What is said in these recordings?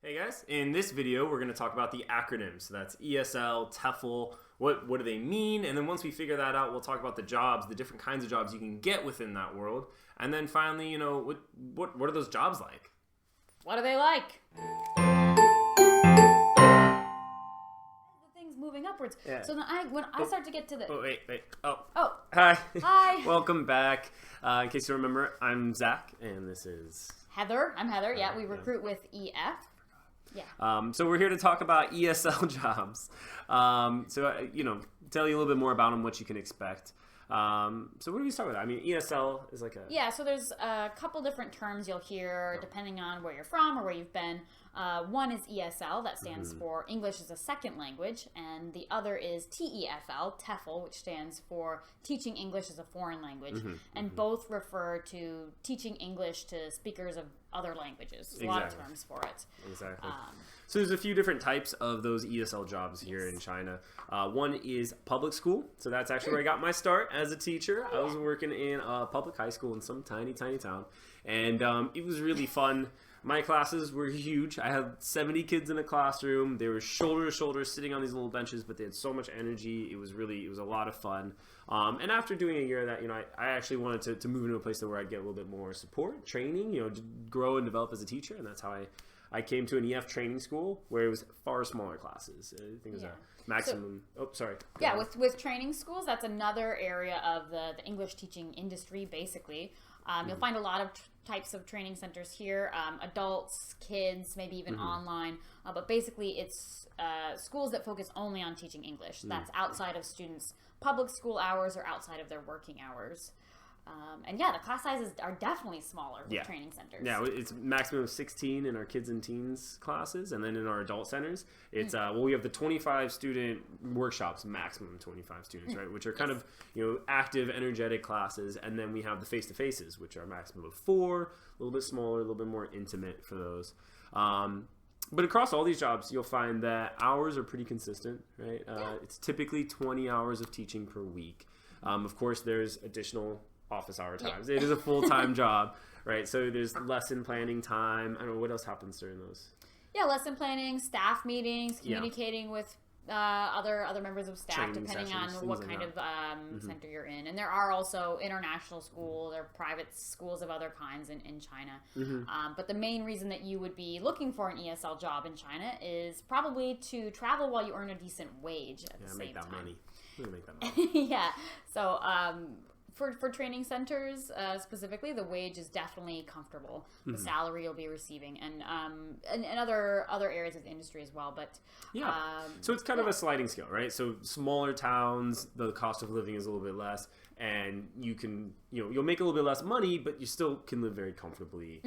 Hey guys, in this video we're going to talk about the acronyms. So that's ESL, TEFL, what do they mean? And then once we figure that out, we'll talk about the jobs, the different kinds of jobs you can get within that world. And then finally, what are those jobs like? What are they like? The thing's moving upwards. Yeah. So then when I start to get to the... Oh, wait. Oh. Hi. Hi. Welcome back. In case you remember, I'm Zach, and this is... Heather. I'm Heather. Yeah, we recruit with EF. Yeah. So we're here to talk about ESL jobs. Tell you a little bit more about them, what you can expect. So what do we start with? I mean, ESL is like a... Yeah, so there's a couple different terms you'll hear depending on where you're from or where you've been. One is ESL, that stands for English as a Second Language, and the other is TEFL, which stands for Teaching English as a Foreign Language, and both refer to teaching English to speakers of other languages. There's a lot of terms for it. Exactly. So there's a few different types of those ESL jobs here in China. One is public school. So that's actually where I got my start as a teacher. I was working in a public high school in some tiny town. And it was really fun. My classes were huge. I had 70 kids in a classroom. They were shoulder to shoulder sitting on these little benches, but they had so much energy. It was a lot of fun. And after doing a year of that, I actually wanted to move into a place where I'd get a little bit more support, training, to grow and develop as a teacher. And that's how I came to an EF training school where it was far smaller classes. I think it was a maximum. With training schools, that's another area of the English teaching industry, basically. You'll find a lot of types of training centers here, adults, kids, maybe even online. But basically, it's schools that focus only on teaching English. That's outside of students' public school hours or outside of their working hours. The class sizes are definitely smaller with training centers. Yeah, it's maximum of 16 in our kids and teens classes, and then in our adult centers, it's we have the 25 student workshops, maximum 25 students, right? Which are kind of active, energetic classes, and then we have the face-to-faces, which are maximum of 4, a little bit smaller, a little bit more intimate for those. But across all these jobs, you'll find that hours are pretty consistent, right? It's typically 20 hours of teaching per week. Of course, there's additional office hour times. It is a full-time job, right? So there's lesson planning time. I don't know, what else happens during those? Yeah, lesson planning, staff meetings, communicating with other members of staff, training depending sessions, on what kind of center you're in. And there are also international schools, there are private schools of other kinds in China. But the main reason that you would be looking for an ESL job in China is probably to travel while you earn a decent wage at the same time. Money. Really make that money. Yeah. So for training centers specifically, the wage is definitely comfortable. The salary you'll be receiving, and other areas of the industry as well. But so it's kind of a sliding scale, right? So smaller towns, the cost of living is a little bit less, and you can you'll make a little bit less money, but you still can live very comfortably,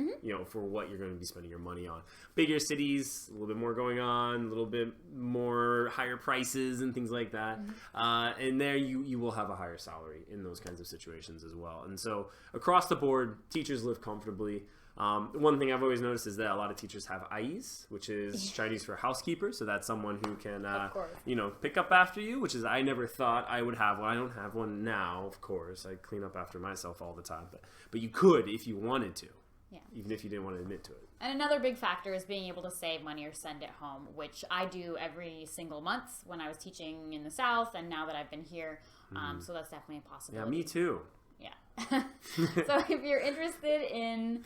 for what you're going to be spending your money on. Bigger cities, a little bit more going on, a little bit more higher prices and things like that. And there you will have a higher salary in those kinds of situations as well. And so across the board, teachers live comfortably. One thing I've always noticed is that a lot of teachers have AIs, which is Chinese for housekeeper. So that's someone who can, pick up after you, which is I never thought I would have one. I don't have one now, of course. I clean up after myself all the time. But you could if you wanted to, even if you didn't want to admit to it. And another big factor is being able to save money or send it home, which I do every single month when I was teaching in the South and now that I've been here. So that's definitely a possibility. Yeah, me too. Yeah. So if you're interested in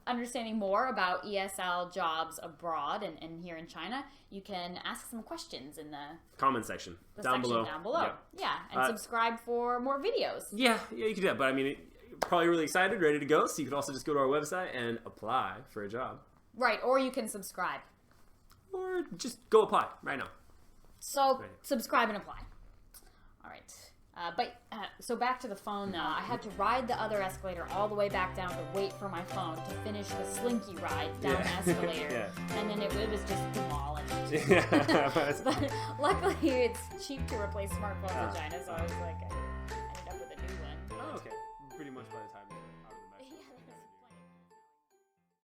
understanding more about ESL jobs abroad and here in China, you can ask some questions in the comment section down below. Yeah, and subscribe for more videos. Yeah, you can do that. But I mean, probably really excited, ready to go. So you could also just go to our website and apply for a job. Right, or you can subscribe. Or just go apply right now. So subscribe and apply. All right. So back to the phone now. I had to ride the other escalator all the way back down to wait for my phone to finish the slinky ride down the escalator. And then it was just demolished. But luckily it's cheap to replace smartphones in China, so I was like, I ended up with a new one. Oh, okay. Pretty much by the time